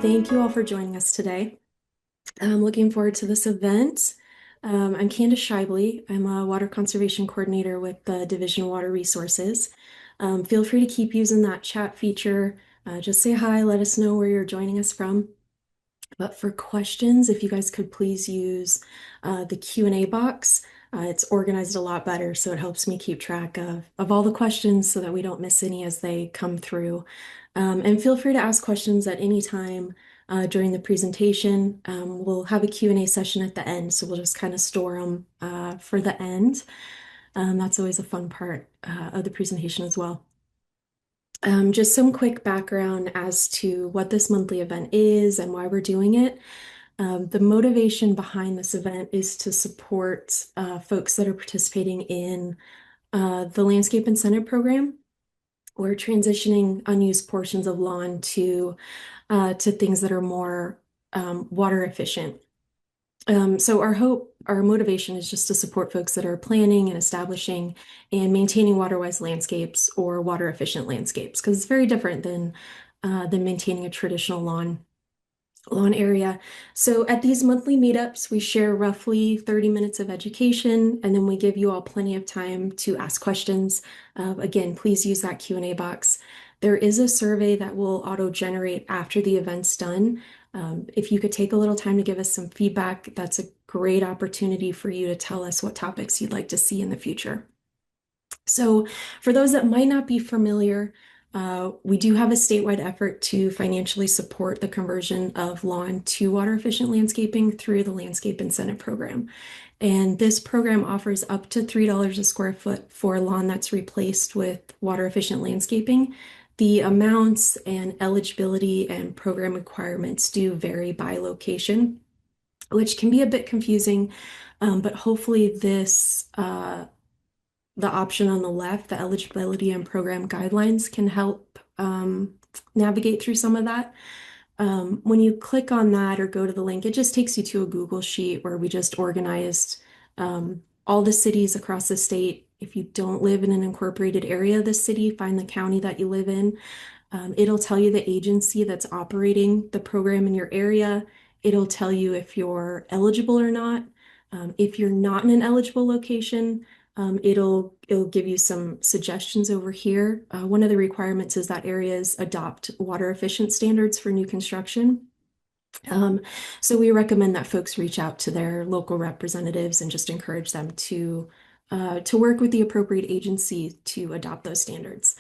Thank you all for joining us today. I'm looking forward to this event. I'm Candace Shibley. I'm a water conservation coordinator with the Division of Water Resources. Feel free to keep using that chat feature. Just say hi, let us know where you're joining us from. But for questions, if you guys could please use the Q&A box. It's organized a lot better, so it helps me keep track of all the questions so that we don't miss any as they come through. And feel free to ask questions at any time during the presentation. We'll have a Q&A session at the end, so we'll just kind of store them for the end. That's always a fun part of the presentation as well. Just some quick background as to what this monthly event is and why we're doing it. The motivation behind this event is to support folks that are participating in the Landscape Incentive Program. We're transitioning unused portions of lawn to things that are more water efficient. So our motivation is just to support folks that are planning and establishing and maintaining Waterwise landscapes or water efficient landscapes, because it's very different than maintaining a traditional lawn area. So at these monthly meetups, we share roughly 30 minutes of education, and then we give you all plenty of time to ask questions. Again, please use that Q&A box. There is a survey that will auto-generate after the event's done. If you could take a little time to give us some feedback, that's a great opportunity for you to tell us what topics you'd like to see in the future. So for those that might not be familiar, we do have a statewide effort to financially support the conversion of lawn to water efficient landscaping through the Landscape Incentive Program. And this program offers up to $3 a square foot for lawn that's replaced with water efficient landscaping. The amounts and eligibility and program requirements do vary by location, which can be a bit confusing, but hopefully the option on the left, the eligibility and program guidelines, can help navigate through some of that. When you click on that or go to the link, it just takes you to a Google sheet where we just organized all the cities across the state. If you don't live in an incorporated area of the city, find the county that you live in. It'll tell you the agency that's operating the program in your area. It'll tell you if you're eligible or not. If you're not in an eligible location, it'll give you some suggestions over here. One of the requirements is that areas adopt water efficient standards for new construction. So we recommend that folks reach out to their local representatives and just encourage them to work with the appropriate agency to adopt those standards.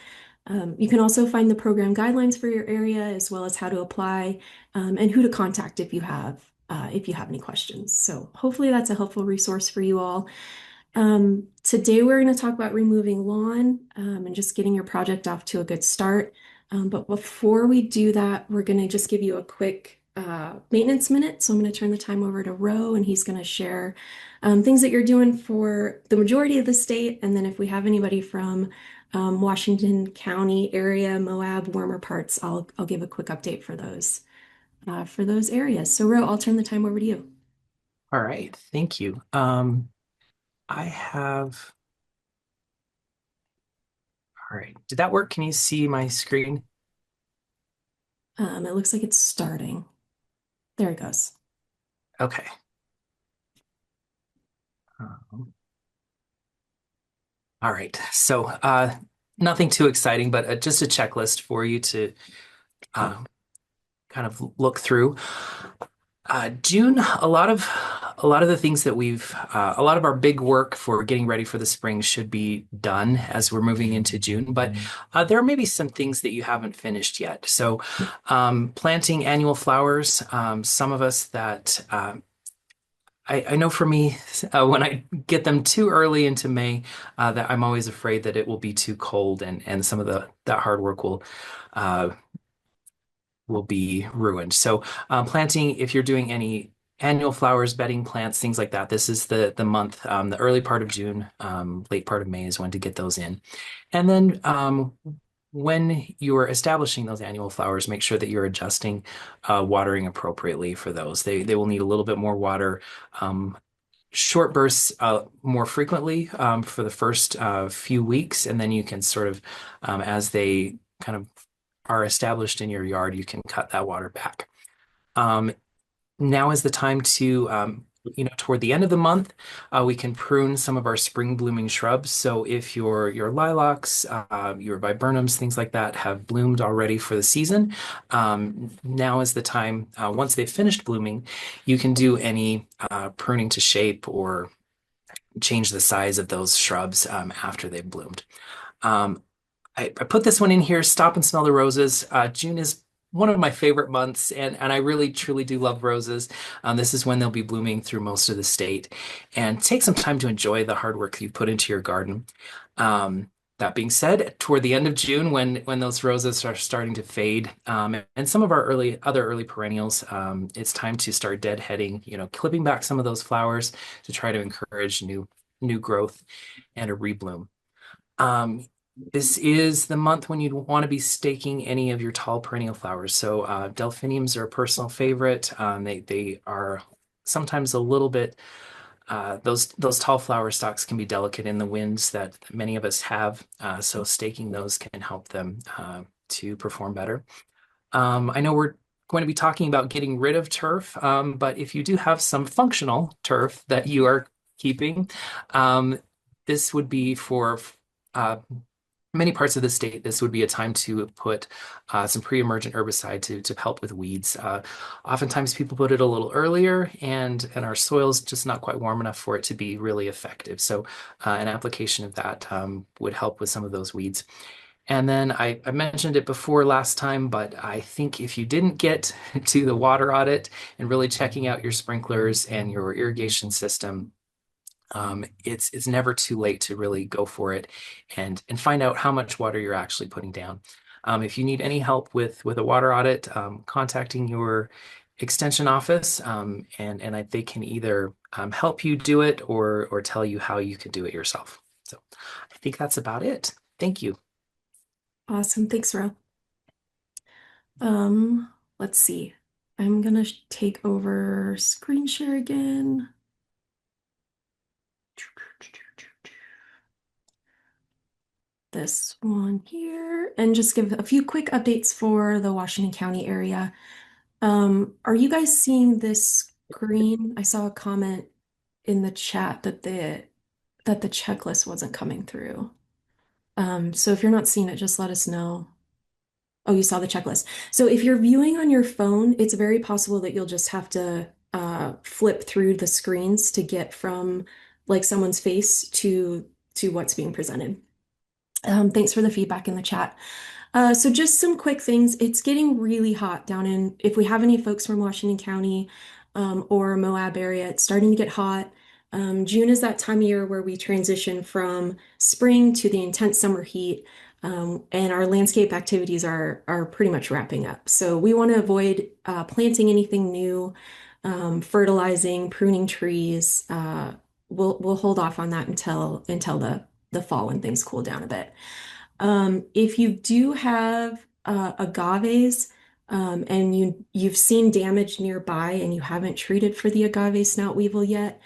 You can also find the program guidelines for your area as well as how to apply and who to contact if you have any questions. So hopefully that's a helpful resource for you all. Today we're going to talk about removing lawn and just getting your project off to a good start. But before we do that, we're going to just give you a quick maintenance minute. So I'm going to turn the time over to Ro, and he's going to share things that you're doing for the majority of the state. And then if we have anybody from Washington County area, Moab, warmer parts, I'll give a quick update for those areas. So Ro, I'll turn the time over to you. All right, thank you. I have, all right, did that work? Can you see my screen? It looks like it's starting. There it goes. Okay. All right, so nothing too exciting, but just a checklist for you to kind of look through. June, a lot of the things that a lot of our big work for getting ready for the spring should be done as we're moving into June, but there may be some things that you haven't finished yet. So planting annual flowers, some of us that I know for me, when I get them too early into May, that I'm always afraid that it will be too cold and some of that hard work will be ruined. So planting, if you're doing any annual flowers, bedding plants, things like that, this is the month, the early part of June, late part of May is when to get those in. And then when you're establishing those annual flowers, make sure that you're adjusting watering appropriately for those. They will need a little bit more water. Short bursts more frequently for the first few weeks, and then you can sort of, as they kind of are established in your yard, you can cut that water back. Um, Now is the time to, toward the end of the month, we can prune some of our spring blooming shrubs. So if your lilacs, your viburnums, things like that have bloomed already for the season, now is the time. Once they've finished blooming, you can do any pruning to shape or change the size of those shrubs after they've bloomed. Um, I put this one in here, Stop and Smell the Roses. June is one of my favorite months, and I really truly do love roses. This is when they'll be blooming through most of the state. And take some time to enjoy the hard work you've put into your garden. That being said, toward the end of June, when those roses are starting to fade, and some of our other early perennials, it's time to start deadheading, clipping back some of those flowers to try to encourage new growth and a rebloom. Um, this is the month when you'd want to be staking any of your tall perennial flowers. So delphiniums are a personal favorite. They are sometimes a little bit those tall flower stalks can be delicate in the winds that many of us have. So staking those can help them to perform better. I know we're going to be talking about getting rid of turf, but if you do have some functional turf that you are keeping, um, this would be for uh, many parts of the state. This would be a time to put some pre-emergent herbicide to help with weeds. Oftentimes, people put it a little earlier, and our soil's just not quite warm enough for it to be really effective. So, an application of that would help with some of those weeds. And then I mentioned it before last time, but I think if you didn't get to the water audit and really checking out your sprinklers and your irrigation system, it's never too late to really go for it and find out how much water you're actually putting down. If you need any help with a water audit, contacting your extension office, they can either help you do it or tell you how you can do it yourself. So I think that's about it. Thank you. Awesome. Thanks, Ro. Um, let's see. I'm gonna take over screen share again. This one here, and just give a few quick updates for the Washington County area. Are you guys seeing this screen? I saw a comment in the chat that the checklist wasn't coming through. So if you're not seeing it, just let us know. Oh, you saw the checklist. So if you're viewing on your phone, it's very possible that you'll just have to flip through the screens to get from like someone's face to what's being presented. Thanks for the feedback in the chat. So just some quick things. It's getting really hot down in, if we have any folks from Washington County or Moab area, it's starting to get hot. June is that time of year where we transition from spring to the intense summer heat, and our landscape activities are pretty much wrapping up. So we want to avoid planting anything new, fertilizing, pruning trees. We'll hold off on that until the fall when things cool down a bit. If you do have agaves and you've seen damage nearby and you haven't treated for the agave snout weevil yet,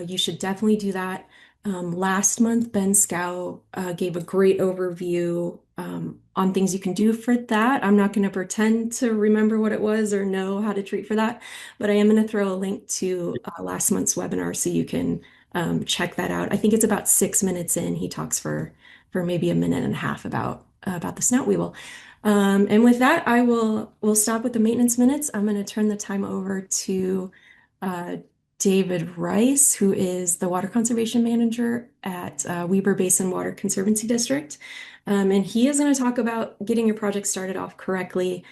you should definitely do that. Last month, Ben Scow gave a great overview on things you can do for that. I'm not going to pretend to remember what it was or know how to treat for that, but I am going to throw a link to last month's webinar so you can check that out. I think it's about 6 minutes in. He talks for maybe a minute and a half about the snout weevil. And with that, we'll stop with the maintenance minutes. I'm going to turn the time over to uh, David Rice, who is the water conservation manager at Weber Basin Water Conservancy District. And he is going to talk about getting your project started off correctly,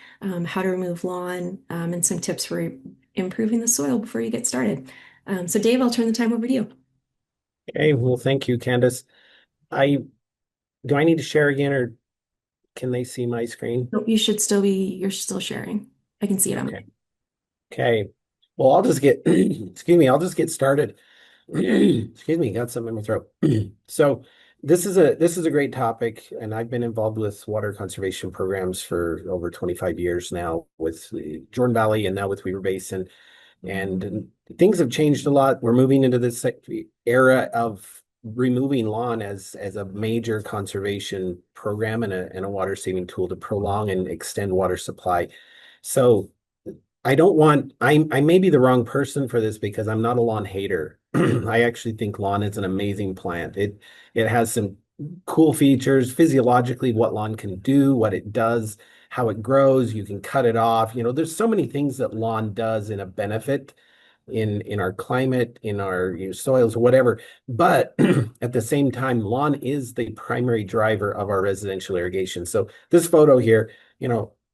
how to remove lawn, and some tips for improving the soil before you get started. So Dave, I'll turn the time over to you. Okay, well, thank you, Candace. I do I need to share again, or can they see my screen? Nope, you're still sharing. I can see it on Okay. Okay. Well, I'll just get excuse me, I'll just get started. Excuse me, got something in my throat. So this is a great topic, and I've been involved with water conservation programs for over 25 years now with the Jordan Valley and now with Weaver Basin. And things have changed a lot. We're moving into this era of removing lawn as a major conservation program and a water saving tool to prolong and extend water supply. So I don't want, I may be the wrong person for this because I'm not a lawn hater. I actually think lawn is an amazing plant. It has some cool features physiologically, what lawn can do, what it does, how it grows. You can cut it off. There's so many things that lawn does in a benefit in our climate, in our soils, whatever. But at the same time, lawn is the primary driver of our residential irrigation. So this photo here,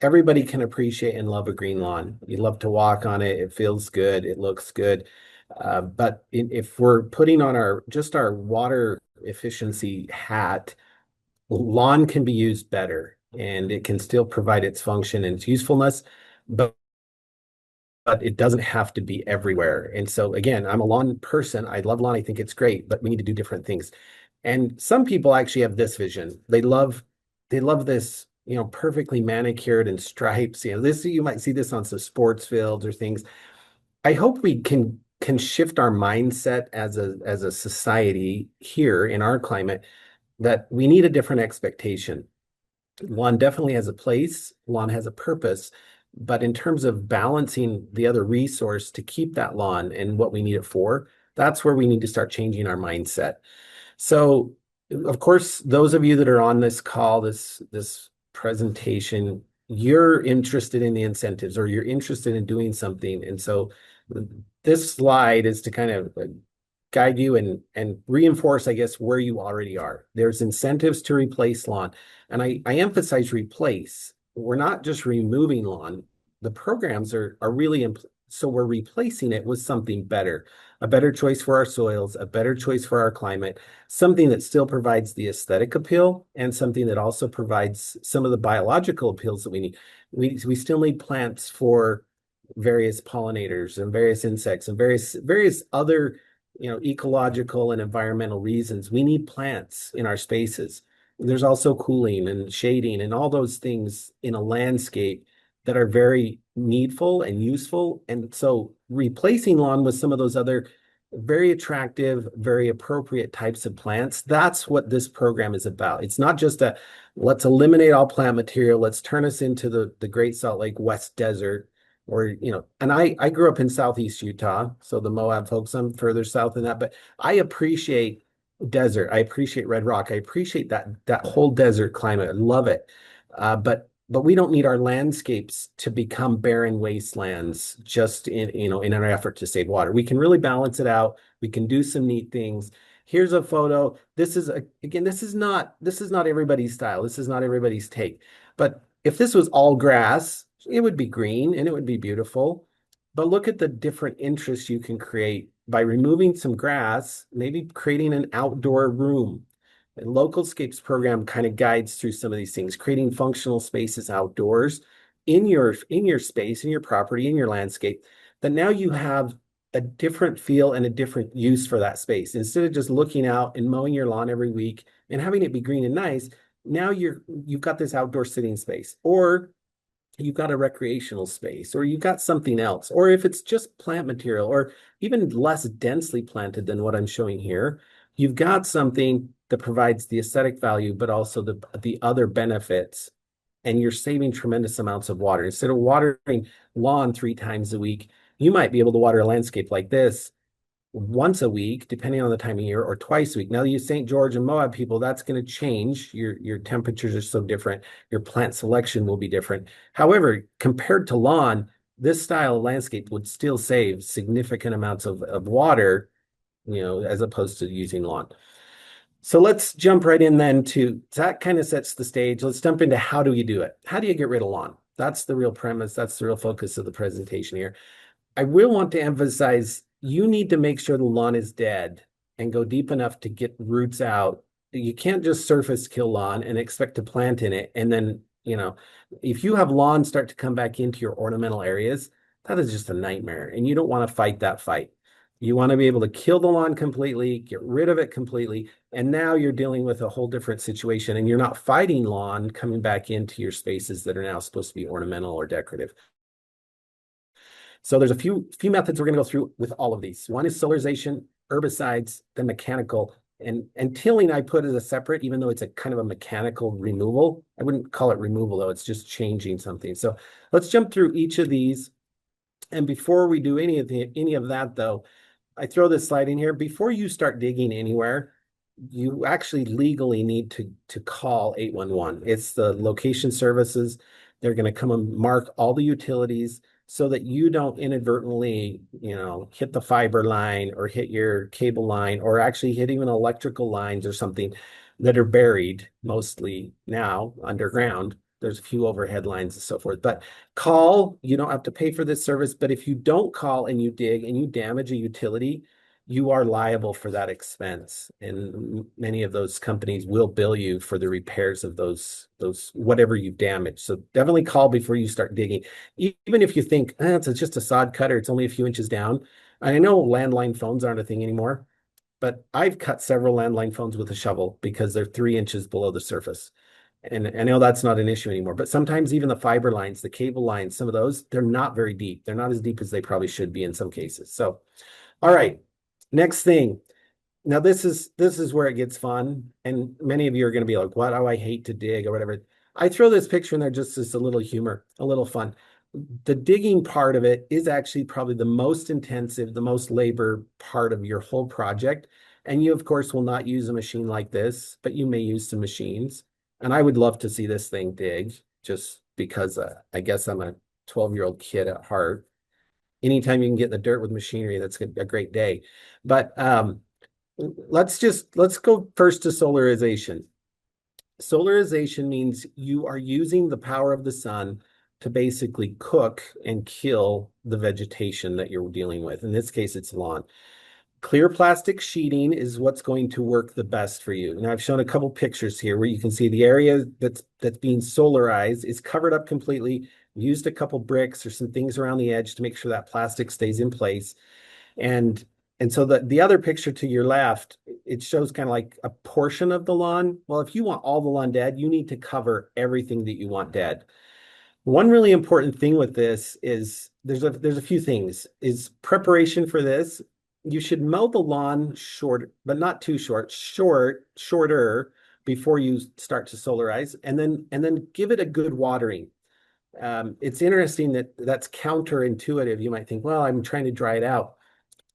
everybody can appreciate and love a green lawn. You love to walk on it. It feels good. It looks good. But if we're putting on our water efficiency hat, lawn can be used better and it can still provide its function and its usefulness. But it doesn't have to be everywhere. And so again, I'm a lawn person. I love lawn. I think it's great, but we need to do different things. And some people actually have this vision. They love this, perfectly manicured and stripes. You might see this on some sports fields or things. I hope we can shift our mindset as a society here in our climate that we need a different expectation. Lawn definitely has a place, lawn has a purpose, but in terms of balancing the other resource to keep that lawn and what we need it for, that's where we need to start changing our mindset. So, of course, those of you that are on this call, this presentation, you're interested in the incentives or you're interested in doing something. And so this slide is to kind of guide you and reinforce, I guess, where you already are. There's incentives to replace lawn. And I emphasize replace. We're not just removing lawn. The programs are really so we're replacing it with something better, a better choice for our soils, a better choice for our climate, something that still provides the aesthetic appeal and something that also provides some of the biological appeals that we need. We still need plants for various pollinators and various insects and various other ecological and environmental reasons. We need plants in our spaces. There's also cooling and shading and all those things in a landscape that are very needful and useful. And so replacing lawn with some of those other very attractive, very appropriate types of plants, that's what this program is about. It's not just let's eliminate all plant material, let's turn us into the Great Salt Lake West Desert and I grew up in Southeast Utah, so the Moab folks, I'm further south than that, but I appreciate desert. I appreciate red rock. I appreciate that whole desert climate. I love it. But we don't need our landscapes to become barren wastelands just in an effort to save water. We can really balance it out. We can do some neat things. Here's a photo. Again, this is not everybody's style. This is not everybody's take. But if this was all grass, it would be green and it would be beautiful. But look at the different interests you can create by removing some grass, maybe creating an outdoor room. The Localscapes program kind of guides through some of these things, creating functional spaces outdoors in your space, in your property, in your landscape, that now you have a different feel and a different use for that space. Instead of just looking out and mowing your lawn every week and having it be green and nice, now you've got this outdoor sitting space, or you've got a recreational space, or you've got something else, or if it's just plant material, or even less densely planted than what I'm showing here, you've got something that provides the aesthetic value, but also the other benefits, and you're saving tremendous amounts of water. Instead of watering lawn 3 times a week, you might be able to water a landscape like this once a week, depending on the time of year, or twice a week. Now, you St. George and Moab people, that's going to change. Your temperatures are so different. Your plant selection will be different. However, compared to lawn, this style of landscape would still save significant amounts of water, as opposed to using lawn. So let's jump right in then that kind of sets the stage. Let's jump into how do you do it? How do you get rid of lawn? That's the real premise. That's the real focus of the presentation here. I will want to emphasize you need to make sure the lawn is dead and go deep enough to get roots out. You can't just surface kill lawn and expect to plant in it. And then, if you have lawn start to come back into your ornamental areas, that is just a nightmare. And you don't want to fight that fight. You want to be able to kill the lawn completely, get rid of it completely. And now you're dealing with a whole different situation and you're not fighting lawn coming back into your spaces that are now supposed to be ornamental or decorative. So there's a few methods we're going to go through with all of these. One is solarization, herbicides, then mechanical. And tilling I put as a separate, even though it's a kind of a mechanical removal. I wouldn't call it removal though, it's just changing something. So let's jump through each of these And before we do any of that though, I throw this slide in here. Before you start digging anywhere, you actually legally need to call 811. It's the location services. They're going to come and mark all the utilities so that you don't inadvertently, hit the fiber line or hit your cable line or actually hit even electrical lines or something that are buried mostly now underground. There's a few overhead lines and so forth, but call, you don't have to pay for this service. But if you don't call and you dig and you damage a utility, you are liable for that expense. And many of those companies will bill you for the repairs of those whatever you've damaged. So definitely call before you start digging. Even if you think, it's just a sod cutter, it's only a few inches down. I know landline phones aren't a thing anymore, but I've cut several landline phones with a shovel because they're 3 inches below the surface. And I know that's not an issue anymore, but sometimes even the fiber lines, the cable lines, some of those, they're not very deep. They're not as deep as they probably should be in some cases. So, all right, next thing. Now this is where it gets fun, and many of you are going to be like, "What? Oh, I hate to dig," or whatever. I throw this picture in there just as a little humor, a little fun. The digging part of it is actually probably the most intensive, the most labor part of your whole project. And you, of course, will not use a machine like this, but you may use some machines. And I would love to see this thing dig, just because I guess I'm a 12-year-old kid at heart. Anytime you can get in the dirt with machinery, that's a great day. But let's go first to solarization. Solarization means you are using the power of the sun to basically cook and kill the vegetation that you're dealing with. In this case, it's lawn. Clear plastic sheeting is what's going to work the best for you. And I've shown a couple pictures here where you can see the area that's being solarized is covered up completely. Used a couple bricks or some things around the edge to make sure that plastic stays in place. And and so the other picture to your left, it shows kind of like a portion of the lawn. Well, if you want all the lawn dead, you need to cover everything that you want dead. One really important thing with this is there's a few things. Is preparation for this. You should mow the lawn short, but not too shorter before you start to solarize, and then give it a good watering. It's interesting that that's counterintuitive. You might think, well, I'm trying to dry it out.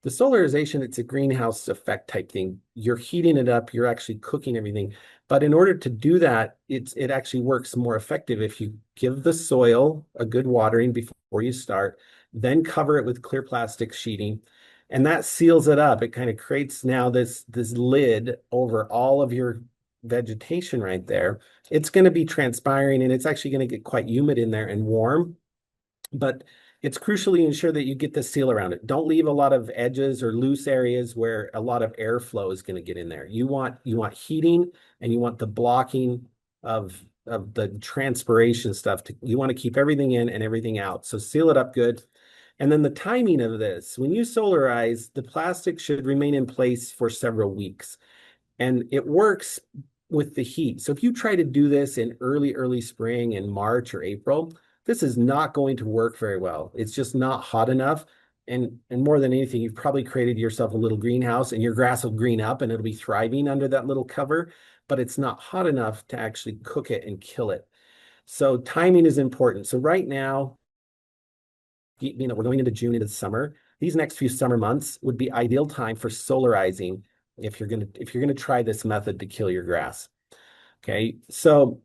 The solarization, it's a greenhouse effect type thing. You're heating it up, you're actually cooking everything. But in order to do that, it actually works more effective if you give the soil a good watering before you start, then cover it with clear plastic sheeting, and that seals it up. It kind of creates now this lid over all of your vegetation right there. It's going to be transpiring and it's actually going to get quite humid in there and warm, but it's crucially ensure that you get the seal around it. Don't leave a lot of edges or loose areas where a lot of airflow is going to get in there. You want heating and you want the blocking of the transpiration stuff. You want to keep everything in and everything out. So seal it up good. And then the timing of this, when you solarize, the plastic should remain in place for several weeks. And it works with the heat. So if you try to do this in early spring in March or April, this is not going to work very well. It's just not hot enough. And more than anything, you've probably created yourself a little greenhouse and your grass will green up and it'll be thriving under that little cover, but it's not hot enough to actually cook it and kill it. So timing is important. So right now, we're going into June, into the summer. These next few summer months would be ideal time for solarizing if you're gonna try this method to kill your grass. Okay, so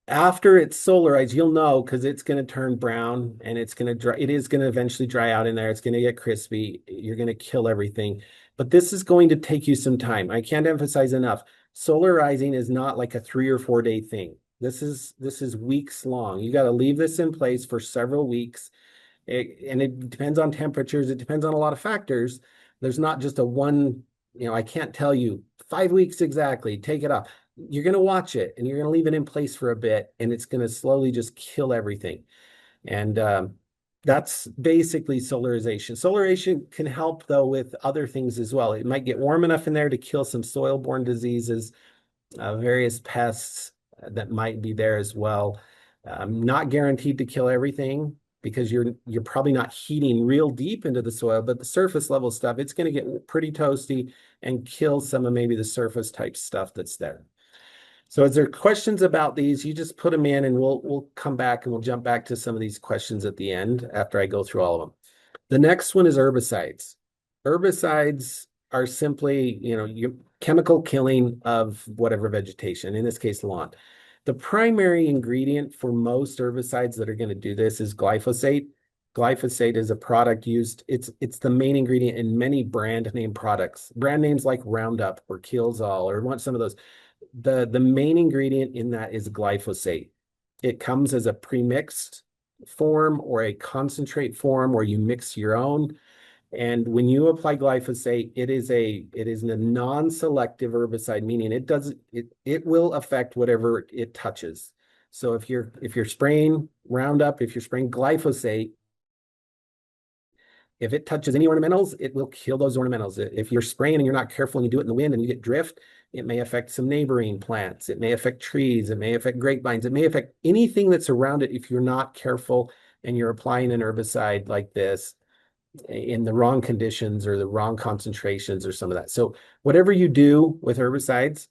after it's solarized, you'll know because it's going to turn brown and it's going to dry. It is going to eventually dry out in there. It's going to get crispy. You're going to kill everything. But this is going to take you some time. I can't emphasize enough. Solarizing is not like a 3 or 4 day thing. This is weeks long. You got to leave this in place for several weeks. And it depends on temperatures. It depends on a lot of factors. There's not just a one, I can't tell you 5 weeks exactly, take it off. You're going to watch it and you're going to leave it in place for a bit and it's going to slowly just kill everything. And that's basically solarization. Solarization can help though with other things as well. It might get warm enough in there to kill some soil-borne diseases, various pests that might be there as well. Not guaranteed to kill everything because you're probably not heating real deep into the soil, but the surface level stuff, it's going to get pretty toasty and kill some of maybe the surface type stuff that's there. So is there questions about these? You just put them in and we'll come back and we'll jump back to some of these questions at the end after I go through all of them. The next one is herbicides. Herbicides are simply, your chemical killing of whatever vegetation, in this case, lawn. The primary ingredient for most herbicides that are going to do this is glyphosate. Glyphosate is a product used, it's the main ingredient in many brand name products. Brand names like Roundup or Kills-All or want some of those. The main ingredient in that is glyphosate. It comes as a premixed form or a concentrate form where you mix your own. And when you apply glyphosate, it is a non-selective herbicide, meaning it will affect whatever it touches. So if you're spraying Roundup, if you're spraying glyphosate, if it touches any ornamentals, it will kill those ornamentals. If you're spraying and you're not careful and you do it in the wind and you get drift, it may affect some neighboring plants. It may affect trees. It may affect grapevines. It may affect anything that's around it if you're not careful and you're applying an herbicide like this in the wrong conditions or the wrong concentrations or some of that. So whatever you do with herbicides,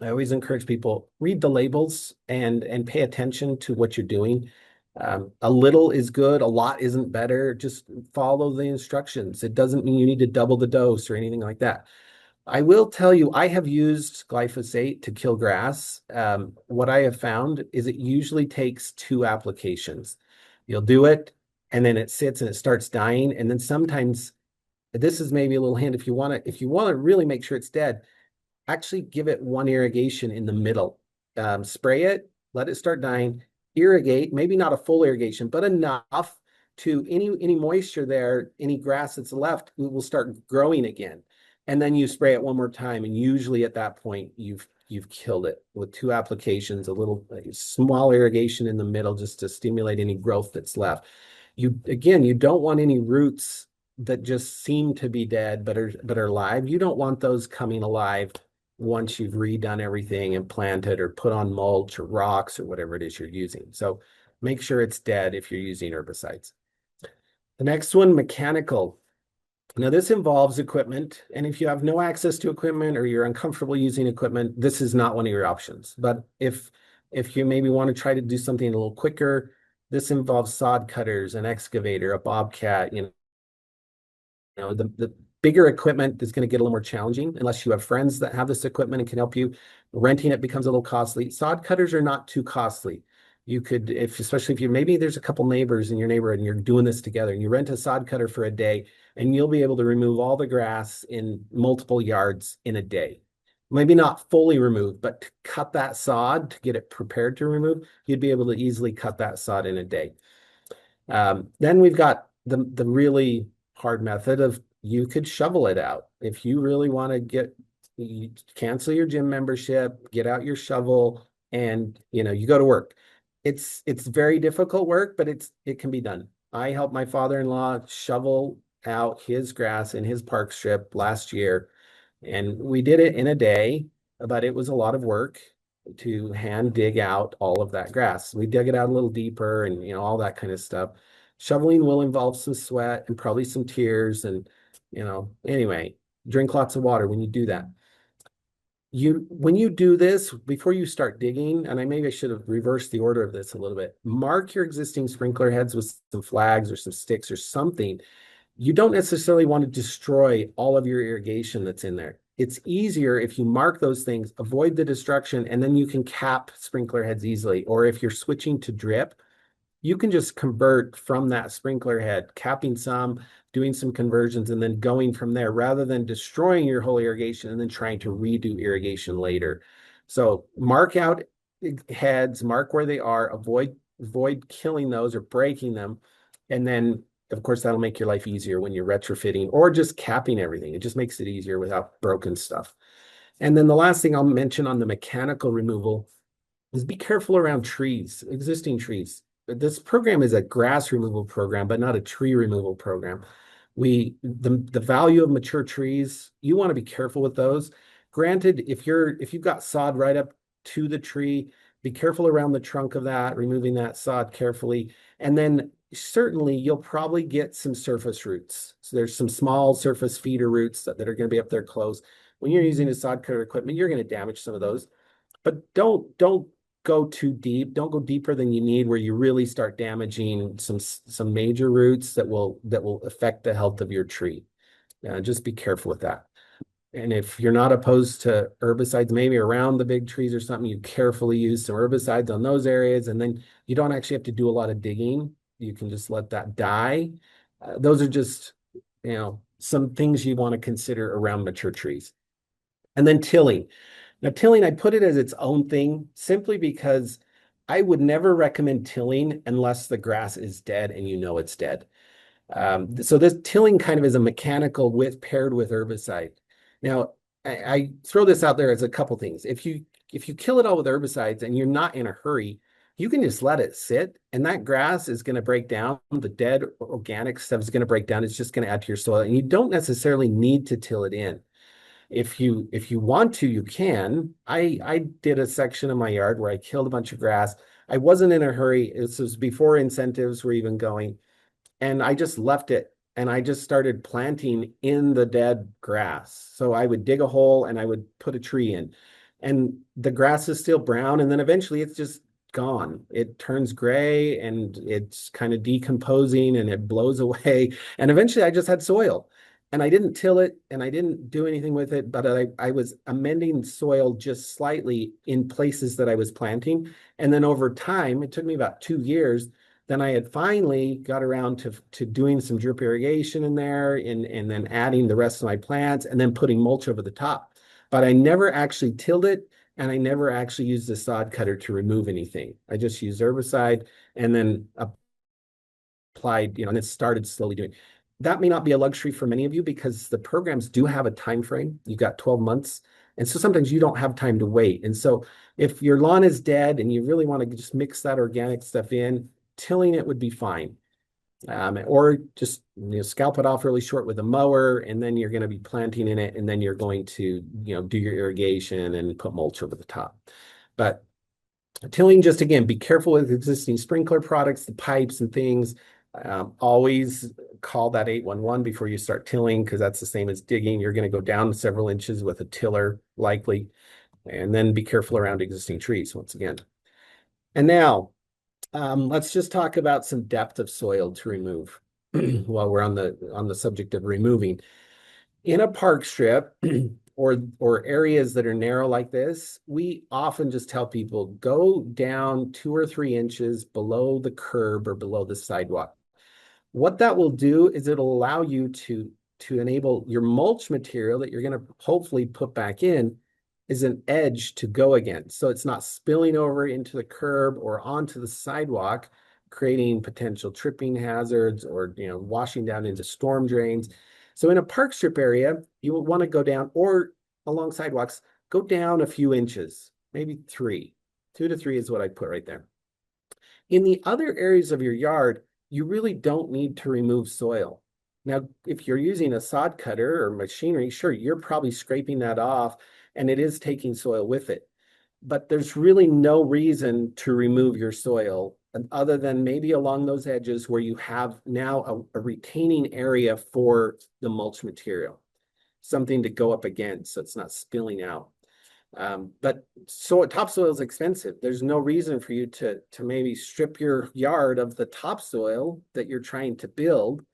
I always encourage people read the labels and pay attention to what you're doing. A little is good, a lot isn't better. Just follow the instructions. It doesn't mean you need to double the dose or anything like that. I will tell you, I have used glyphosate to kill grass. What I have found is it usually takes 2 applications. You'll do it, and then it sits and it starts dying. And then sometimes this is maybe a little hint if you want to really make sure it's dead, actually give it one irrigation in the middle. Spray it, let it start dying, irrigate, maybe not a full irrigation, but enough to any moisture there, any grass that's left, it will start growing again. And then you spray it one more time. And usually at that point, you've killed it with 2 applications, a little small irrigation in the middle just to stimulate any growth that's left. You don't want any roots that just seem to be dead but are alive. You don't want those coming alive once you've redone everything and planted or put on mulch or rocks or whatever it is you're using. So make sure it's dead if you're using herbicides. The next one, mechanical. Now this involves equipment, and if you have no access to equipment or you're uncomfortable using equipment, this is not one of your options. But if you maybe want to try to do something a little quicker, this involves sod cutters, an excavator, a bobcat, the bigger equipment is going to get a little more challenging unless you have friends that have this equipment and can help you. Renting it becomes a little costly. Sod cutters are not too costly. You could, especially if maybe there's a couple neighbors in your neighborhood and you're doing this together and you rent a sod cutter for a day and you'll be able to remove all the grass in multiple yards in a day. Maybe not fully removed, but to cut that sod to get it prepared to remove, you'd be able to easily cut that sod in a day. Then we've got the really hard method of you could shovel it out. If you really want to cancel your gym membership, get out your shovel, and you go to work. It's very difficult work, but it can be done. I helped my father-in-law shovel out his grass in his park strip last year, and we did it in a day, but it was a lot of work to hand dig out all of that grass. We dug it out a little deeper and all that kind of stuff. Shoveling will involve some sweat and probably some tears and anyway, drink lots of water when you do that. When you do this, before you start digging, and maybe I should have reversed the order of this a little bit, mark your existing sprinkler heads with some flags or some sticks or something. You don't necessarily want to destroy all of your irrigation that's in there. It's easier if you mark those things, avoid the destruction, and then you can cap sprinkler heads easily. Or if you're switching to drip, you can just convert from that sprinkler head, capping some, doing some conversions, and then going from there rather than destroying your whole irrigation and then trying to redo irrigation later. So mark out heads, mark where they are, avoid killing those or breaking them. And then, of course, that'll make your life easier when you're retrofitting or just capping everything. It just makes it easier without broken stuff. And then the last thing I'll mention on the mechanical removal is be careful around trees, existing trees. This program is a grass removal program, but not a tree removal program. The value of mature trees, you want to be careful with those. Granted, if you've got sod right up to the tree, be careful around the trunk of that, removing that sod carefully. And then certainly you'll probably get some surface roots. So there's some small surface feeder roots that are going to be up there close. When you're using a sod cutter equipment, you're going to damage some of those. but don't go too deep. Don't go deeper than you need where you really start damaging some major roots that will affect the health of your tree. Just be careful with that. And if you're not opposed to herbicides, maybe around the big trees or something, you carefully use some herbicides on those areas, and then you don't actually have to do a lot of digging. You can just let that die. Those are just, some things you want to consider around mature trees. And then tilling. Now, tilling, I put it as its own thing simply because I would never recommend tilling unless the grass is dead and you know it's dead. So this tilling kind of is a mechanical with paired with herbicide. Now, I throw this out there as a couple things. If you kill it all with herbicides and you're not in a hurry, you can just let it sit, and that grass is going to break down. The dead organic stuff is going to break down. It's just going to add to your soil, and you don't necessarily need to till it in. If you want to, you can. I did a section of my yard where I killed a bunch of grass. I wasn't in a hurry. This was before incentives were even going. And I just left it and I just started planting in the dead grass. So I would dig a hole and I would put a tree in. And the grass is still brown. And then eventually it's just gone. It turns gray and it's kind of decomposing and it blows away. And eventually I just had soil. And I didn't till it and I didn't do anything with it, but I was amending soil just slightly in places that I was planting. And then over time, it took me about 2 years. Then I had finally got around to doing some drip irrigation in there and then adding the rest of my plants and then putting mulch over the top. But I never actually tilled it and I never actually used the sod cutter to remove anything. I just used herbicide and then applied, and it started slowly doing. That may not be a luxury for many of you because the programs do have a time frame. You've got 12 months. And so sometimes you don't have time to wait. And so if your lawn is dead and you really want to just mix that organic stuff in, tilling it would be fine. Or just scalp it off really short with a mower, and then you're going to be planting in it, and then you're going to do your irrigation and put mulch over the top. But tilling, just again, be careful with existing sprinkler products, the pipes and things. Always call that 811 before you start tilling because that's the same as digging. You're going to go down several inches with a tiller likely, and then be careful around existing trees once again. And now let's just talk about some depth of soil to remove while we're on the subject of removing. In a park strip or areas that are narrow like this, we often just tell people go down 2 or 3 inches below the curb or below the sidewalk. What that will do is it'll allow you to enable your mulch material that you're going to hopefully put back in is an edge to go against. So it's not spilling over into the curb or onto the sidewalk, creating potential tripping hazards or washing down into storm drains. So in a park strip area, you will want to go down, or along sidewalks, go down a few inches, maybe 3. 2 to 3 is what I put right there. In the other areas of your yard, you really don't need to remove soil. Now, if you're using a sod cutter or machinery, sure, you're probably scraping that off and it is taking soil with it. But there's really no reason to remove your soil other than maybe along those edges where you have now a retaining area for the mulch material, something to go up against so it's not spilling out. But topsoil is expensive. There's no reason for you to maybe strip your yard of the topsoil that you're trying to build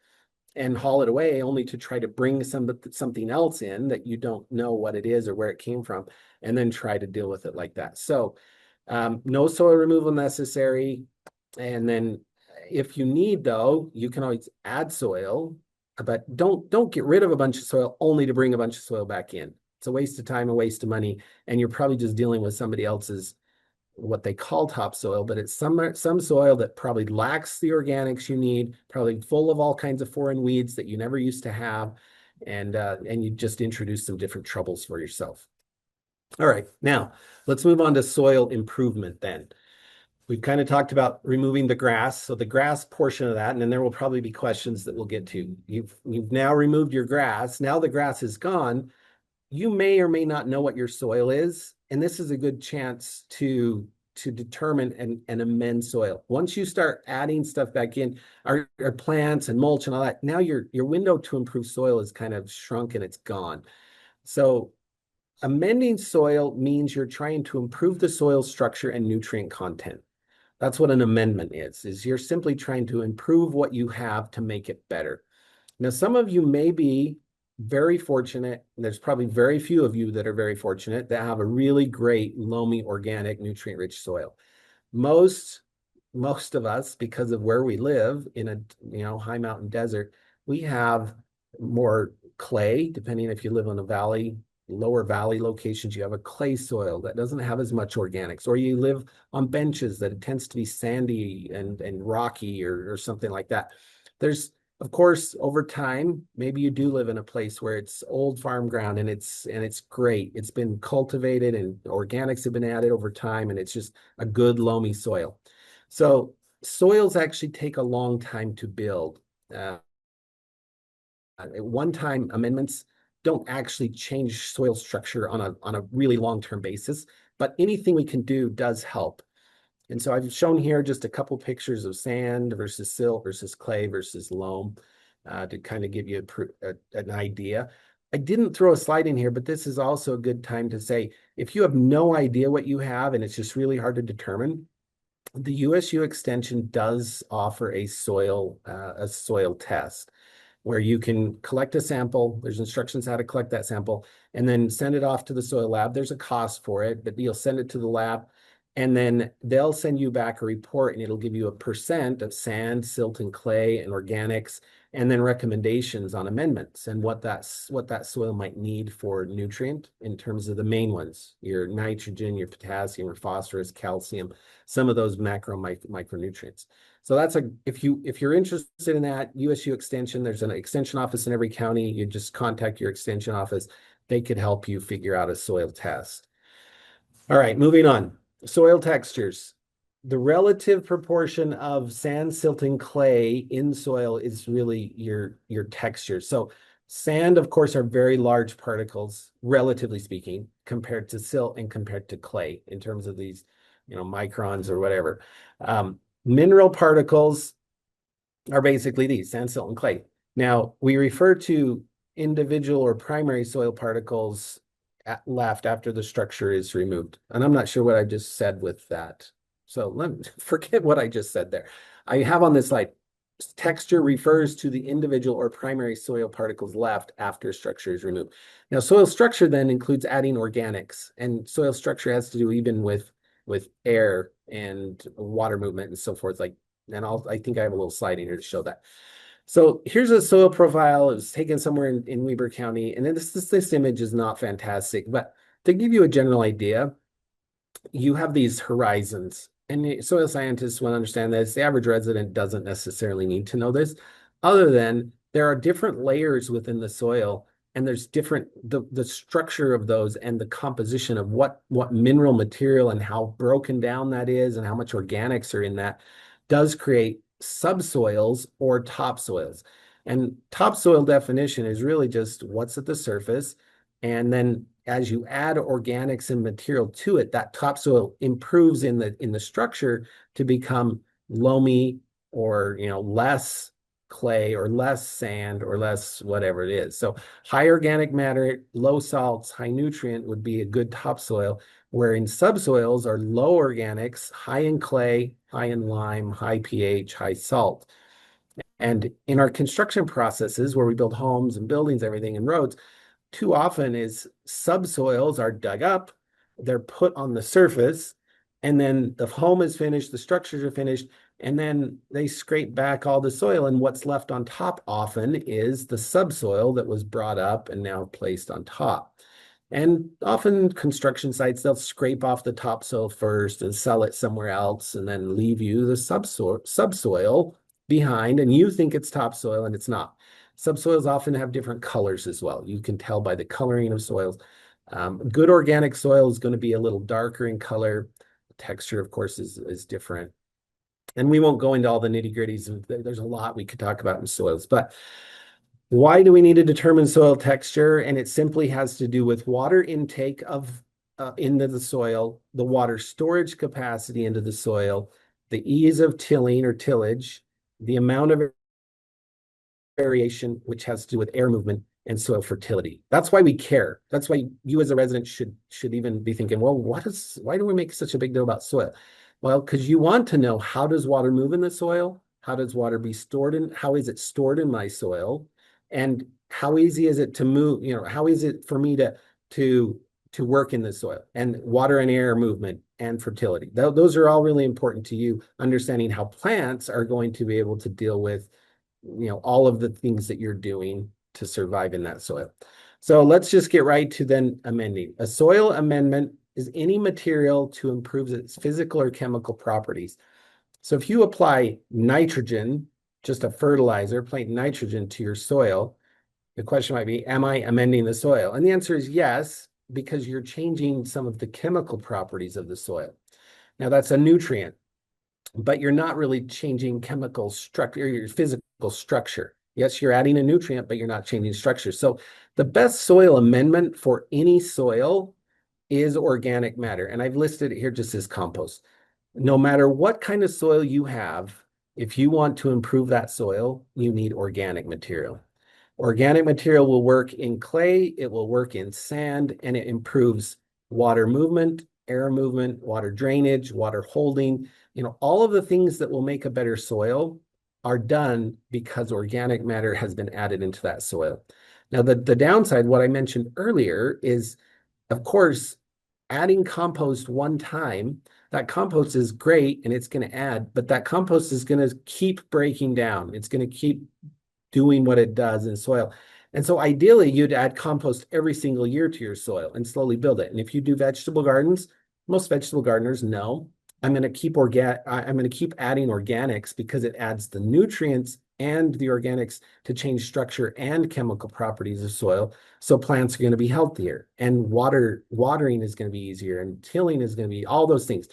and haul it away only to try to bring something else in that you don't know what it is or where it came from, and then try to deal with it like that. So no soil removal necessary. And then if you need, though, you can always add soil, but don't get rid of a bunch of soil only to bring a bunch of soil back in. It's a waste of time, a waste of money, and you're probably just dealing with somebody else's what they call topsoil, but it's some soil that probably lacks the organics you need, probably full of all kinds of foreign weeds that you never used to have, and you just introduce some different troubles for yourself. All right, now let's move on to soil improvement then. We've kind of talked about removing the grass, so the grass portion of that, and then there will probably be questions that we'll get to. You've now removed your grass. Now the grass is gone. You may or may not know what your soil is, and this is a good chance to determine and amend soil. Once you start adding stuff back in, our plants and mulch and all that, now your window to improve soil is kind of shrunk and it's gone. So amending soil means you're trying to improve the soil structure and nutrient content. That's what an amendment is you're simply trying to improve what you have to make it better. Now, some of you may be very fortunate, and there's probably very few of you that are very fortunate that have a really great, loamy, organic, nutrient-rich soil. Most of us, because of where we live in a high mountain desert, we have more clay, depending if you live in a valley, lower valley locations, you have a clay soil that doesn't have as much organics, or you live on benches that it tends to be sandy and rocky or something like that. There's, of course, over time, maybe you do live in a place where it's old farm ground and it's great. It's been cultivated and organics have been added over time, and it's just a good loamy soil. So soils actually take a long time to build. One-time amendments don't actually change soil structure on a really long-term basis, but anything we can do does help. And so I've shown here just a couple pictures of sand versus silt versus clay versus loam to kind of give you an idea. I didn't throw a slide in here, but this is also a good time to say, if you have no idea what you have and it's just really hard to determine, the USU Extension does offer a soil test where you can collect a sample. There's instructions how to collect that sample and then send it off to the soil lab. There's a cost for it, but you'll send it to the lab and then they'll send you back a report and it'll give you a percent of sand, silt, and clay and organics, and then recommendations on amendments and what that soil might need for nutrient in terms of the main ones, your nitrogen, your potassium, your phosphorus, calcium, some of those micronutrients. So that's if you're interested in that, USU Extension, there's an extension office in every county. You just contact your extension office. They could help you figure out a soil test. All right, moving on. Soil textures. The relative proportion of sand, silt, and clay in soil is really your texture. So sand, of course, are very large particles, relatively speaking, compared to silt and compared to clay in terms of these, microns or whatever. Mineral particles are basically these, sand, silt, and clay. Now, we refer to individual or primary soil particles left after the structure is removed. And I'm not sure what I just said with that. So let me forget what I just said there. I have on this slide, texture refers to the individual or primary soil particles left after structure is removed. Now, soil structure then includes adding organics, and soil structure has to do even with air and water movement and so forth. I think I have a little slide in here to show that. So here's a soil profile. It was taken somewhere in Weber County. And then this image is not fantastic, but to give you a general idea, you have these horizons. And soil scientists will understand this. The average resident doesn't necessarily need to know this, other than there are different layers within the soil, and there's the structure of those and the composition of what mineral material and how broken down that is and how much organics are in that does create subsoils or topsoils. And topsoil definition is really just what's at the surface. And then as you add organics and material to it, that topsoil improves in the structure to become loamy or less clay or less sand or less whatever it is. So high organic matter, low salts, high nutrient would be a good topsoil, where in subsoils are low organics, high in clay, high in lime, high pH, high salt. And in our construction processes where we build homes and buildings, everything and roads, too often is subsoils are dug up, they're put on the surface, and then the home is finished, the structures are finished, and then they scrape back all the soil, and what's left on top often is the subsoil that was brought up and now placed on top. And often construction sites, they'll scrape off the topsoil first and sell it somewhere else and then leave you the subsoil behind, and you think it's topsoil and it's not. Subsoils often have different colors as well. You can tell by the coloring of soils. Good organic soil is going to be a little darker in color. Texture, of course, is different. And we won't go into all the nitty-gritties. There's a lot we could talk about in soils, but why do we need to determine soil texture? And it simply has to do with water intake into the soil, the water storage capacity into the soil, the ease of tilling or tillage, the amount of variation, which has to do with air movement, and soil fertility. That's why we care. That's why you as a resident should even be thinking, well, why do we make such a big deal about soil? Well, because you want to know, how does water move in the soil? How does water be stored in, how is it stored in my soil? And how easy is it to move, how is it for me to to work in the soil, and water and air movement and fertility. Those are all really important to you, understanding how plants are going to be able to deal with, all of the things that you're doing to survive in that soil. So let's just get right to then amending. A soil amendment is any material to improve its physical or chemical properties. So if you apply nitrogen, just a fertilizer, applying nitrogen to your soil, the question might be, am I amending the soil? And the answer is yes, because you're changing some of the chemical properties of the soil. Now that's a nutrient, but you're not really changing chemical structure or your physical structure. Yes, you're adding a nutrient, but you're not changing structure. So the best soil amendment for any soil is organic matter. And I've listed it here just as compost. No matter what kind of soil you have, if you want to improve that soil, you need organic material. Organic material will work in clay, it will work in sand, and it improves water movement, air movement, water drainage, water holding. All of the things that will make a better soil are done because organic matter has been added into that soil. Now, the downside, what I mentioned earlier, is, of course, adding compost one time, that compost is great and it's going to add, but that compost is going to keep breaking down. It's going to keep doing what it does in soil. And so ideally, you'd add compost every single year to your soil and slowly build it. And if you do vegetable gardens, most vegetable gardeners know, I'm going to keep adding organics because it adds the nutrients and the organics to change structure and chemical properties of soil. So plants are going to be healthier, and watering is going to be easier, and tilling is going to be all those things.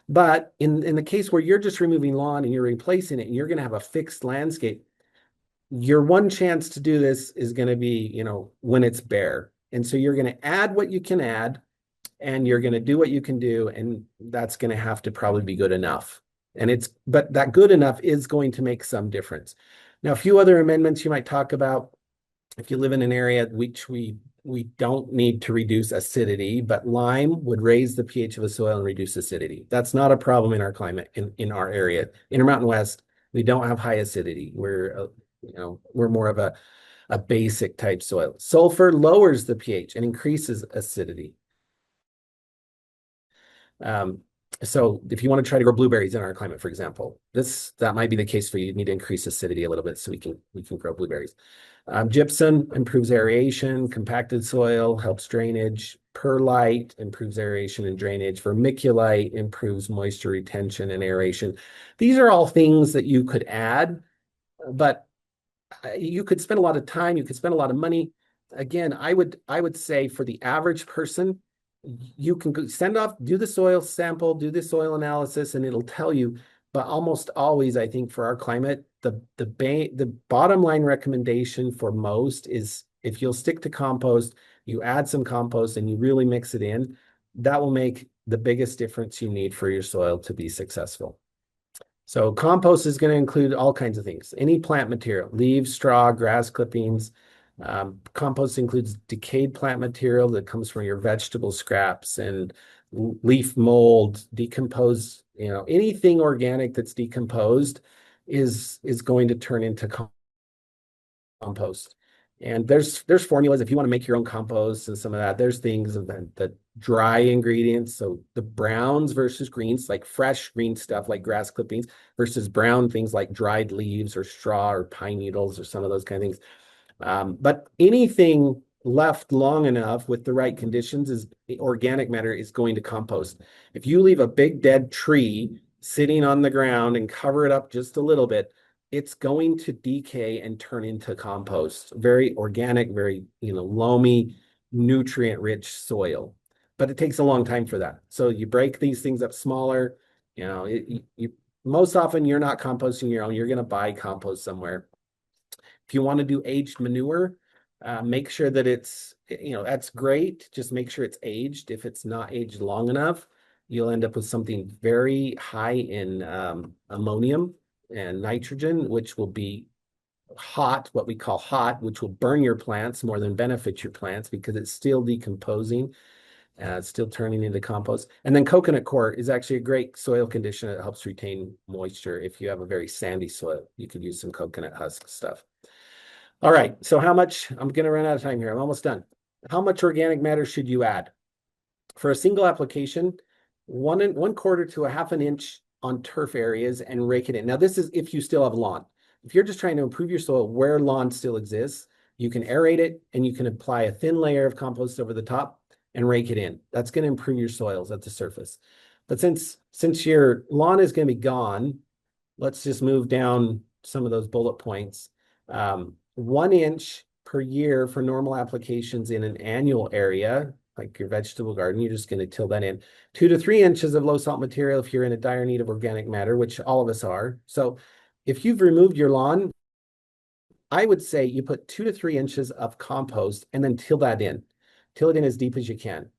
But in the case where you're just removing lawn and you're replacing it and you're going to have a fixed landscape, your one chance to do this is going to be, when it's bare. And so you're going to add what you can add, and you're going to do what you can do. And that's going to have to probably be good enough. But that good enough is going to make some difference. Now, a few other amendments you might talk about. If you live in an area which we don't need to reduce acidity, but lime would raise the pH of the soil and reduce acidity. That's not a problem in our climate, in our area. Intermountain West, we don't have high acidity. We're more of a basic type soil. Sulfur lowers the pH and increases acidity. So if you want to try to grow blueberries in our climate, for example, that might be the case for you. You need to increase acidity a little bit so we can grow blueberries. Gypsum improves aeration, compacted soil helps drainage. Perlite improves aeration and drainage. Vermiculite improves moisture retention and aeration. These are all things that you could add, but you could spend a lot of time, you could spend a lot of money. Again, I would say for the average person, you can send off, do the soil sample, do the soil analysis, and it'll tell you. But almost always, I think for our climate, the bottom line recommendation for most is, if you'll stick to compost, you add some compost and you really mix it in, that will make the biggest difference you need for your soil to be successful. So compost is going to include all kinds of things, any plant material, leaves, straw, grass clippings. Compost includes decayed plant material that comes from your vegetable scraps and leaf mold, decomposed, anything organic that's decomposed is going to turn into compost. And there's formulas if you want to make your own compost and some of that. There's things of the dry ingredients. So the browns versus greens, like fresh green stuff like grass clippings, versus brown things like dried leaves or straw or pine needles or some of those kind of things. But anything left long enough with the right conditions is organic matter is going to compost. If you leave a big dead tree sitting on the ground and cover it up just a little bit, it's going to decay and turn into compost. Very organic, very, loamy, nutrient-rich soil. But it takes a long time for that. So you break these things up smaller. Most often you're not composting your own. You're going to buy compost somewhere. If you want to do aged manure, make sure that that's great. Just make sure it's aged. If it's not aged long enough, you'll end up with something very high in ammonium and nitrogen, which will be hot, what we call hot, which will burn your plants more than benefit your plants because it's still decomposing. It's still turning into compost. And then coconut coir is actually a great soil conditioner that helps retain moisture. If you have a very sandy soil, you could use some coconut husk stuff. All right. So how much, I'm going to run out of time here. I'm almost done. How much organic matter should you add? For a single application, 1/4 to a half an inch on turf areas and rake it in. Now, this is if you still have lawn. If you're just trying to improve your soil where lawn still exists, you can aerate it and you can apply a thin layer of compost over the top and rake it in. That's going to improve your soils at the surface. But since your lawn is going to be gone, let's just move down some of those bullet points. 1 inch per year for normal applications in an annual area, like your vegetable garden, you're just going to till that in. 2 to 3 inches of low salt material if you're in a dire need of organic matter, which all of us are. So if you've removed your lawn, I would say you put 2 to 3 inches of compost and then till that in. Till it in as deep as you can.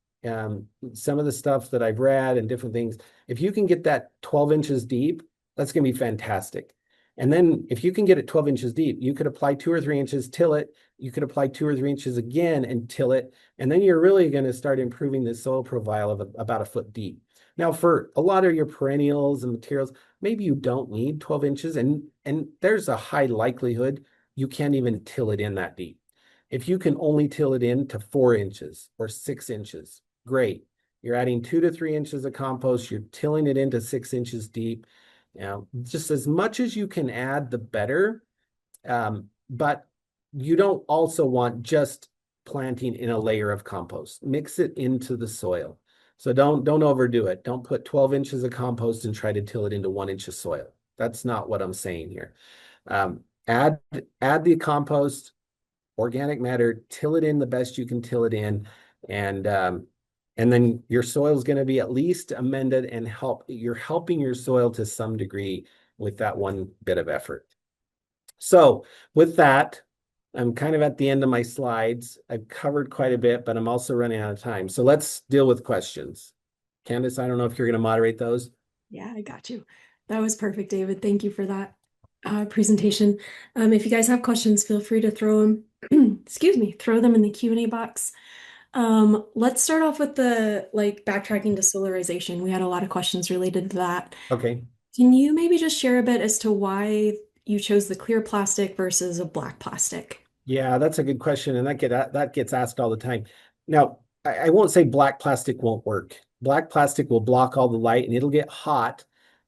Some of the stuff that I've read and different things, if you can get that 12 inches deep, that's going to be fantastic. And then if you can get it 12 inches deep, you could apply 2 or 3 inches, till it. You could apply 2 or 3 inches again and till it. And then you're really going to start improving the soil profile of about a foot deep. Now, for a lot of your perennials and materials, maybe you don't need 12 inches, and there's a high likelihood you can't even till it in that deep. If you can only till it in to 4 inches or 6 inches, great. You're adding 2 to 3 inches of compost, you're tilling it into 6 inches deep. Now, just as much as you can add, the better. But you don't also want just planting in a layer of compost. Mix it into the soil. So don't overdo it. Don't put 12 inches of compost and try to till it into 1 inch of soil. That's not what I'm saying here. Add the compost, organic matter, till it in the best you can till it in, and then your soil is going to be at least amended and you're helping your soil to some degree with that one bit of effort. So with that, I'm kind of at the end of my slides. I've covered quite a bit, but I'm also running out of time. So let's deal with questions. Candace, I don't know if you're going to moderate those. Yeah, I got you. That was perfect, David. Thank you for that presentation. If you guys have questions, feel free to throw them, excuse me, throw them in the Q&A box. Let's start off with the backtracking to solarization. We had a lot of questions related to that. Okay. Can you maybe just share a bit as to why you chose the clear plastic versus a black plastic? Yeah, that's a good question, and that gets asked all the time. Now, I won't say black plastic won't work. Black plastic will block all the light and it'll get hot,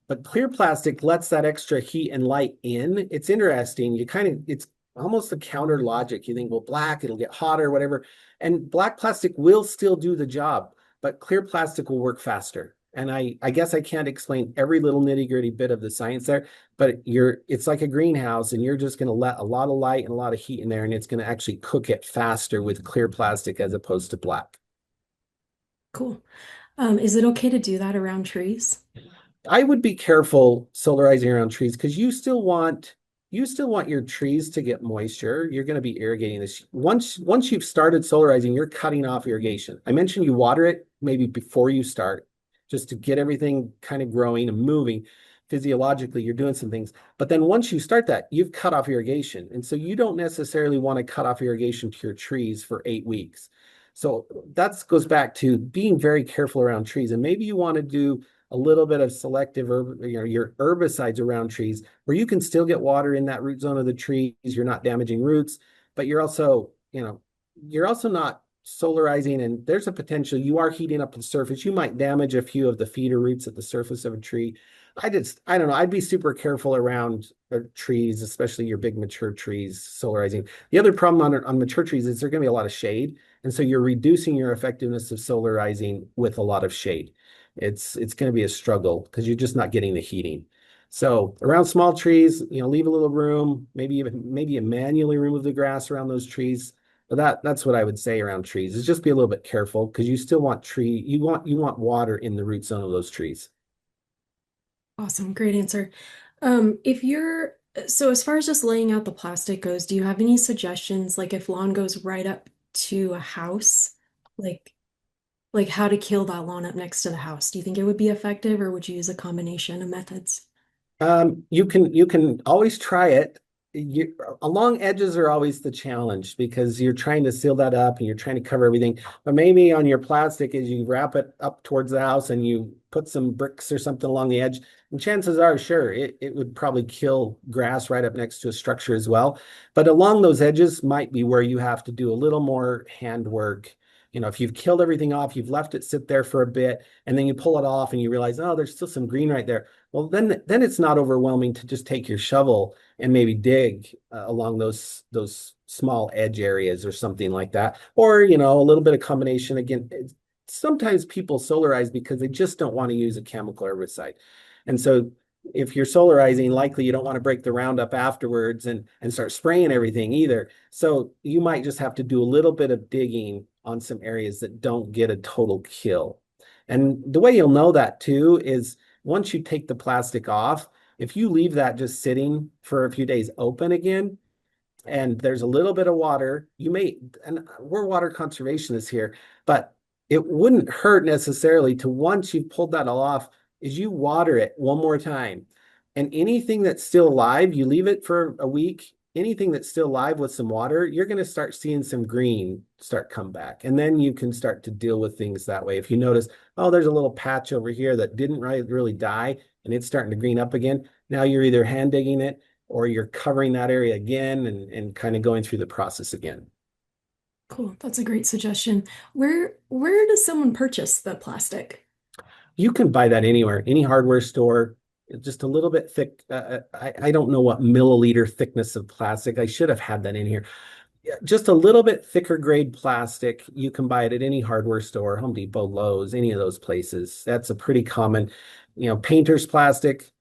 but clear plastic lets that extra heat and light in. It's interesting. It's almost a counter logic. You think, well, black, it'll get hotter, whatever. And black plastic will still do the job, but clear plastic will work faster. And I guess I can't explain every little nitty-gritty bit of the science there, but it's like a greenhouse and you're just going to let a lot of light and a lot of heat in there and it's going to actually cook it faster with clear plastic as opposed to black. Cool. Is it okay to do that around trees? I would be careful solarizing around trees because you still want your trees to get moisture. You're going to be irrigating this. Once you've started solarizing, you're cutting off irrigation. I mentioned you water it maybe before you start, just to get everything kind of growing and moving. Physiologically, you're doing some things. But then once you start that, you've cut off irrigation. And so you don't necessarily want to cut off irrigation to your trees for 8 weeks. So that goes back to being very careful around trees. And maybe you want to do a little bit of selective your herbicides around trees where you can still get water in that root zone of the trees. You're not damaging roots, but you're also not solarizing, and there's a potential you are heating up the surface. You might damage a few of the feeder roots at the surface of a tree. I don't know. I'd be super careful around trees, especially your big mature trees, solarizing. The other problem on mature trees is there's going to be a lot of shade. And so you're reducing your effectiveness of solarizing with a lot of shade. It's going to be a struggle because you're just not getting the heating. So around small trees, leave a little room, maybe you manually remove the grass around those trees. But that's what I would say around trees is just be a little bit careful because you still want you want water in the root zone of those trees. Awesome, great answer. If you're so as far as just laying out the plastic goes, do you have any suggestions, like if lawn goes right up to a house, like how to kill that lawn up next to the house? Do you think it would be effective, or would you use a combination of methods? You can always try it. along edges are always the challenge because you're trying to seal that up and you're trying to cover everything. But maybe on your plastic, as you wrap it up towards the house and you put some bricks or something along the edge, and chances are, sure, it would probably kill grass right up next to a structure as well. But along those edges might be where you have to do a little more handwork. If you've killed everything off, you've left it sit there for a bit, and then you pull it off and you realize, oh, there's still some green right there. Well, then it's not overwhelming to just take your shovel and maybe dig along those small edge areas or something like that. Or, a little bit of combination. Again, sometimes people solarize because they just don't want to use a chemical herbicide. And so if you're solarizing, likely you don't want to break the Roundup afterwards and start spraying everything either. So you might just have to do a little bit of digging on some areas that don't get a total kill. And the way you'll know that too is once you take the plastic off, if you leave that just sitting for a few days open again, and there's a little bit of water, and we're water conservationists here, but it wouldn't hurt necessarily to once you've pulled that all off, is you water it one more time. And anything that's still alive, you leave it for a week, anything that's still alive with some water, you're going to start seeing some green start come back. And then you can start to deal with things that way. If you notice, oh, there's a little patch over here that didn't really die and it's starting to green up again. Now you're either hand digging it or you're covering that area again and kind of going through the process again. Cool. That's a great suggestion. Where does someone purchase the plastic? You can buy that anywhere, any hardware store, just a little bit thick. I don't know what milliliter thickness of plastic. I should have had that in here. Yeah, just a little bit thicker grade plastic. You can buy it at any hardware store, Home Depot, Lowe's, any of those places. That's a pretty common, painter's plastic.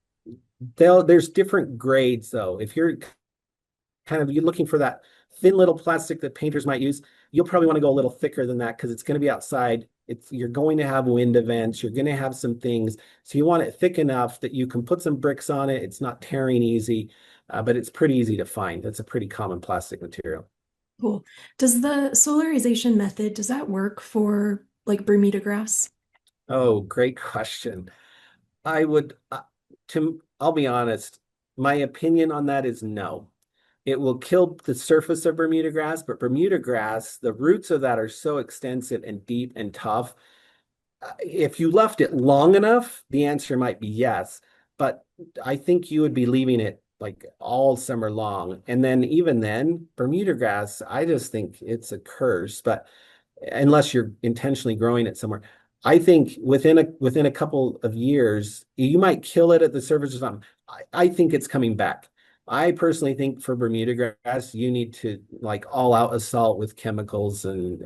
There's different grades though. If you're looking for that thin little plastic that painters might use, you'll probably want to go a little thicker than that because it's going to be outside. You're going to have wind events. You're going to have some things. So you want it thick enough that you can put some bricks on it. It's not tearing easy, but it's pretty easy to find. That's a pretty common plastic material. Cool. Does the solarization method, does that work for like Bermuda grass? Oh, great question. I would, I'll be honest, my opinion on that is no. It will kill the surface of Bermuda grass, but Bermuda grass, the roots of that are so extensive and deep and tough. If you left it long enough, the answer might be yes. But I think you would be leaving it like all summer long. And then even then, Bermuda grass, I just think it's a curse. But unless you're intentionally growing it somewhere. I think within a couple of years, you might kill it at the surface or something. I think it's coming back. I personally think for Bermuda grass, you need to like all out assault with chemicals and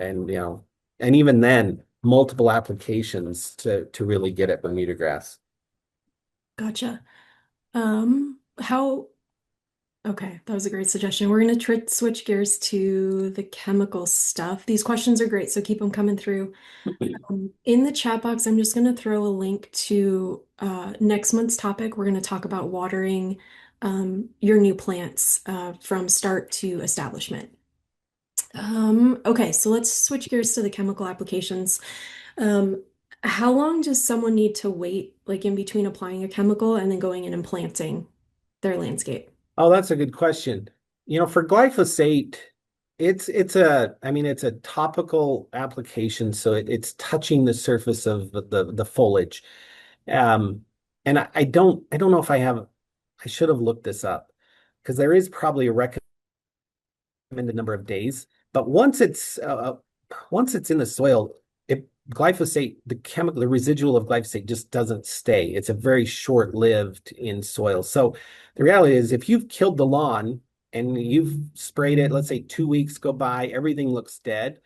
even then multiple applications to really get at Bermuda grass. Gotcha. How, okay, that was a great suggestion. We're going to try switch gears to the chemical stuff. These questions are great, so keep them coming through. In the chat box, I'm just going to throw a link to next month's topic. We're going to talk about watering your new plants from start to establishment. Okay, so let's switch gears to the chemical applications. Um, how long does someone need to wait, like in between applying a chemical and then going in and planting their landscape? Oh, that's a good question. For glyphosate, it's a topical application, so it's touching the surface of the foliage. Um, and I don't know if I should have looked this up because there is probably a recommended number of days. But once it's in the soil, the residual of glyphosate just doesn't stay. It's a very short-lived in soil. So the reality is if you've killed the lawn and you've sprayed it, let's say 2 weeks go by, everything looks dead,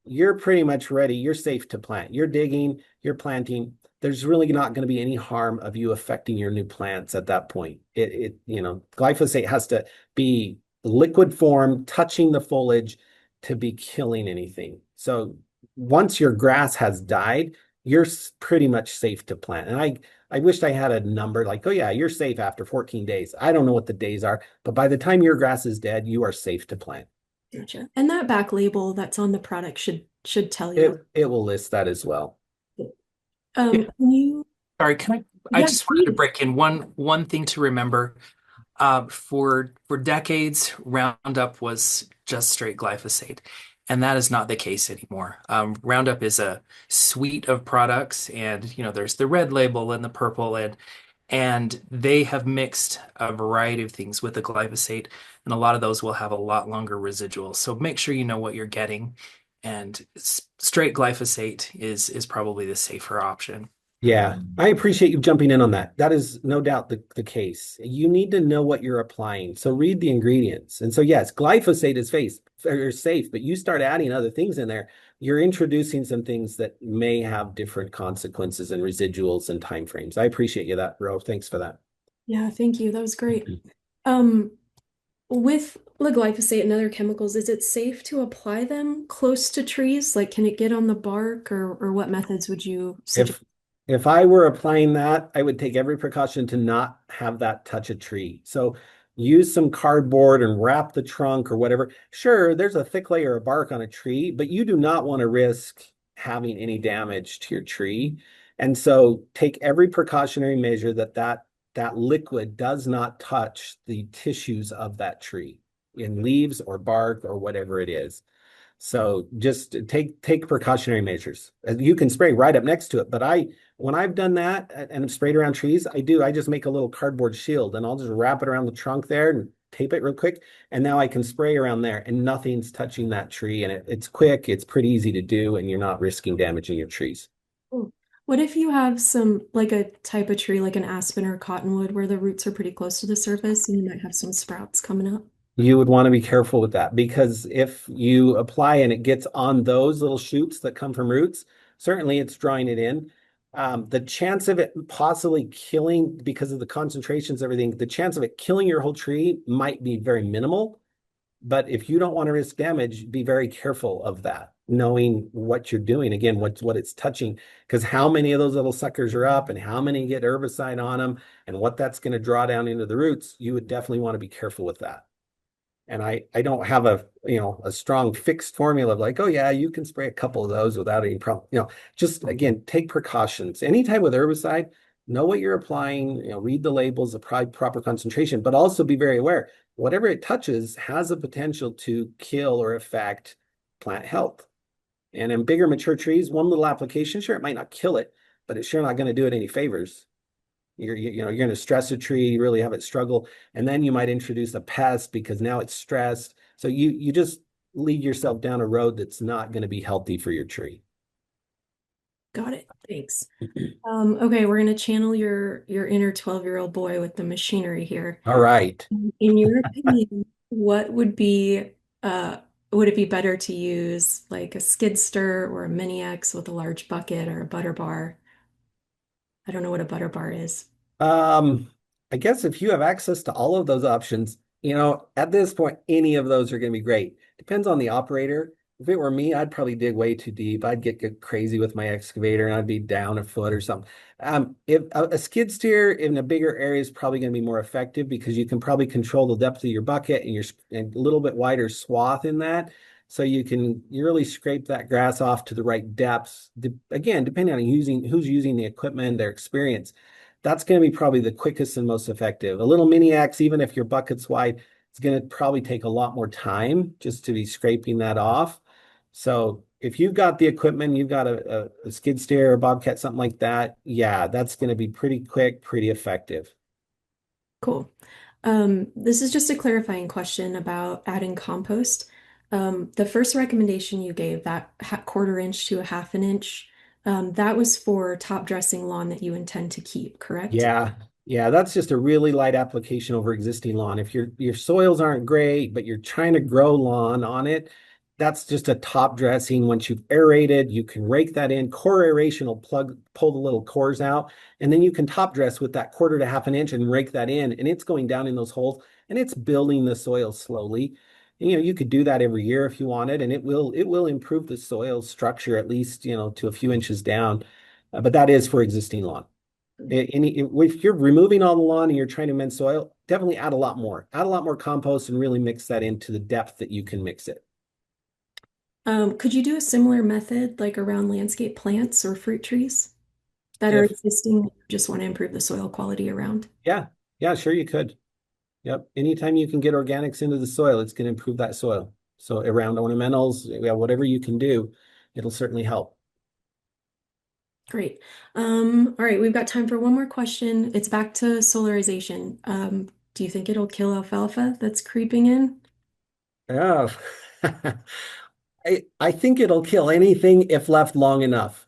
you're pretty much ready. You're safe to plant. You're digging, you're planting. There's really not going to be any harm of you affecting your new plants at that point. Glyphosate has to be liquid form, touching the foliage to be killing anything. So once your grass has died, you're pretty much safe to plant. And I wished I had a number like, oh yeah, you're safe after 14 days. I don't know what the days are, but by the time your grass is dead, you are safe to plant. Gotcha. And that back label that's on the product should tell you what. It will list that as well. Yeah, Can you, sorry, I yeah, just wanted to please. break in one thing to remember. For decades, Roundup was just straight glyphosate, and that is not the case anymore. Roundup is a suite of products, and there's the red label and the purple, and they have mixed a variety of things with the glyphosate, and a lot of those will have a lot longer residuals. So make sure you know what you're getting, and straight glyphosate is probably the safer option. Yeah, I appreciate you jumping in on that. That is no doubt the case. You need to know what you're applying. So read the ingredients. And so yes, glyphosate is safe, but you start adding other things in there, you're introducing some things that may have different consequences and residuals and timeframes. I appreciate you that, bro. Thanks for that. Yeah, thank you. That was great. Um, with the glyphosate and other chemicals, is it safe to apply them close to trees? Like, can it get on the bark, or what methods would you suggest? If if I were applying that, I would take every precaution to not have that touch a tree. So use some cardboard and wrap the trunk or whatever. Sure, there's a thick layer of bark on a tree, but you do not want to risk having any damage to your tree. And so take every precautionary measure that liquid does not touch the tissues of that tree in leaves or bark or whatever it is. So just take precautionary measures. You can spray right up next to it, but when I've done that and sprayed around trees, I just make a little cardboard shield and I'll just wrap it around the trunk there and tape it real quick. And now I can spray around there and nothing's touching that tree. And it's quick, it's pretty easy to do, and you're not risking damaging your trees. Oh, what if you have like a type of tree, like an aspen or cottonwood, where the roots are pretty close to the surface and you might have some sprouts coming up? You would want to be careful with that because if you apply and it gets on those little shoots that come from roots, certainly it's drawing it in. The chance of it possibly killing because of the concentrations, everything, the chance of it killing your whole tree might be very minimal. But if you don't want to risk damage, be very careful of that, knowing what you're doing. Again, what it's touching, because how many of those little suckers are up and how many get herbicide on them and what that's going to draw down into the roots, you would definitely want to be careful with that. And I don't have a strong fixed formula of like, oh yeah, you can spray a couple of those without any problem. Just again, take precautions. Anytime with herbicide, know what you're applying, read the labels, apply proper concentration, but also be very aware. Whatever it touches has a potential to kill or affect plant health. And in bigger mature trees, one little application, sure, it might not kill it, but it's sure not going to do it any favors. You're going to stress a tree, you really have it struggle, and then you might introduce a pest because now it's stressed. So you just lead yourself down a road that's not going to be healthy for your tree. Got it. Thanks. Okay, we're gonna channel your inner 12-year-old boy with the machinery here. All right. In your opinion, what would it be better to use like a skid steer or a mini X with a large bucket or a butter bar? I don't know what a butter bar is. Um, I guess if you have access to all of those options, at this point, any of those are going to be great. Depends on the operator. If it were me, I'd probably dig way too deep. I'd get crazy with my excavator and I'd be down a foot or something. If a skid steer in a bigger area is probably going to be more effective because you can probably control the depth of your bucket and a little bit wider swath in that. So you really scrape that grass off to the right depths. Again, depending on who's using the equipment, their experience, that's going to be probably the quickest and most effective. A little mini axe, even if your bucket's wide, it's going to probably take a lot more time just to be scraping that off. So if you've got the equipment, you've got a skid steer or bobcat, something like that, yeah, that's going to be pretty quick, pretty effective. Cool. This is just a clarifying question about adding compost. The first recommendation you gave, that quarter inch to a half an inch, that was for top dressing lawn that you intend to keep, correct? Yeah, yeah, that's just a really light application over existing lawn. If your soils aren't great, but you're trying to grow lawn on it, that's just a top dressing. Once you've aerated, you can rake that in. Core aeration will pull the little cores out, and then you can top dress with that quarter to half an inch and rake that in, and it's going down in those holes and it's building the soil slowly. And, you could do that every year if you wanted, and it will improve the soil structure at least, to a few inches down. But that is for existing lawn. If you're removing all the lawn and you're trying to mend soil, definitely add a lot more. Add a lot more compost and really mix that into the depth that you can mix it. Could you do a similar method like around landscape plants or fruit trees that are If existing, just want to improve the soil quality around? Yeah, yeah, sure you could. Yep. Anytime you can get organics into the soil, it's going to improve that soil. So around ornamentals, yeah, whatever you can do, it'll certainly help. Great. All right, we've got time for one more question. It's back to solarization. Do you think it'll kill alfalfa that's creeping in? Oh, I think it'll kill anything if left long enough.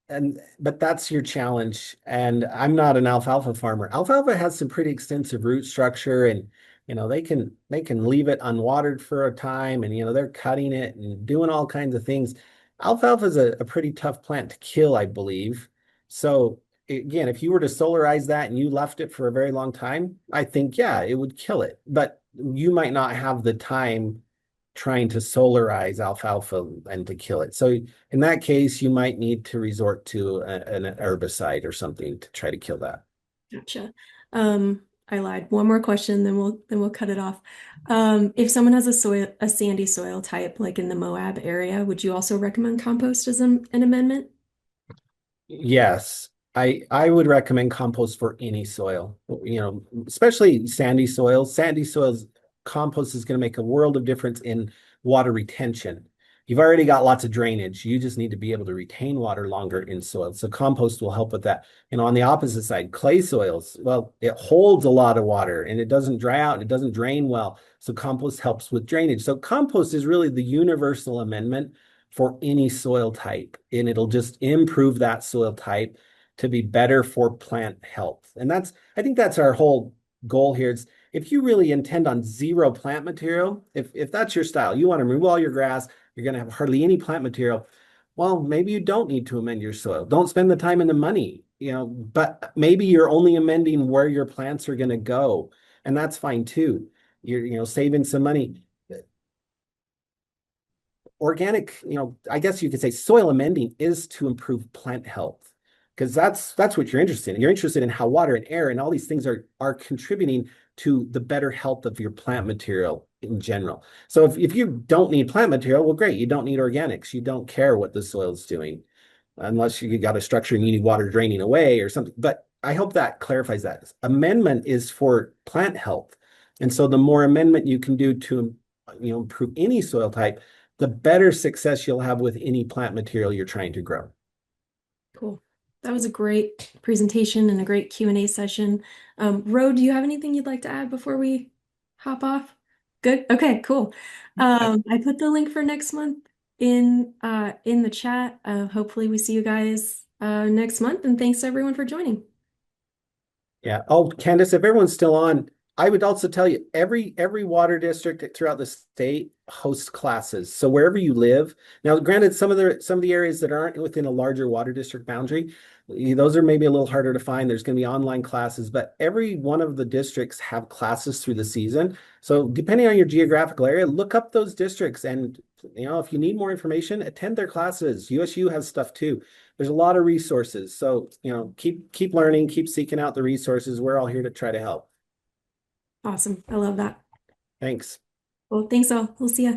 And but that's your challenge. And I'm not an alfalfa farmer. Alfalfa has some pretty extensive root structure, and they can leave it unwatered for a time, and they're cutting it and doing all kinds of things. Alfalfa is a pretty tough plant to kill, I believe. So again, if you were to solarize that and you left it for a very long time, I think yeah, it would kill it. But you might not have the time trying to solarize alfalfa and to kill it. So in that case, you might need to resort to an herbicide or something to try to kill that. Gotcha. I lied. One more question, then we'll cut it off. If someone has a sandy soil type, like in the Moab area, would you also recommend compost as an amendment? Yes, I would recommend compost for any soil, especially sandy soils. Sandy soils, compost is going to make a world of difference in water retention. You've already got lots of drainage. You just need to be able to retain water longer in soil. So compost will help with that. On the opposite side, clay soils, well, it holds a lot of water and it doesn't dry out and it doesn't drain well. So compost helps with drainage. So compost is really the universal amendment for any soil type, and it'll just improve that soil type to be better for plant health. And I think that's our whole goal here. It's if you really intend on zero plant material, if that's your style, you want to remove all your grass, you're going to have hardly any plant material. Well, maybe you don't need to amend your soil. Don't spend the time and the money, but maybe you're only amending where your plants are going to go, and that's fine too. You're saving some money. Organic, I guess you could say soil amending is to improve plant health because that's what you're interested in. You're interested in how water and air and all these things are contributing to the better health of your plant material in general. So if you don't need plant material, well, great. You don't need organics. You don't care what the soil's doing unless you got a structure and you need water draining away or something. But I hope that clarifies that. Amendment is for plant health. And so the more amendment you can do to improve any soil type, the better success you'll have with any plant material you're trying to grow. Cool. That was a great presentation and a great Q&A session. Ro, do you have anything you'd like to add before we hop off? Good. Okay, cool. I put the link for next month in the chat. Hopefully we see you guys next month, and thanks everyone for joining. Yeah. Oh, Candace, if everyone's still on, I would also tell you every water district throughout the state hosts classes. So wherever you live, now granted, some of the areas that aren't within a larger water district boundary, those are maybe a little harder to find. There's going to be online classes, but every one of the districts have classes through the season. So depending on your geographical area, look up those districts, and if you need more information, attend their classes. USU has stuff too. There's a lot of resources. So, keep learning, keep seeking out the resources. We're all here to try to help. Awesome. I love that. Thanks. Well, thanks all. We'll see ya.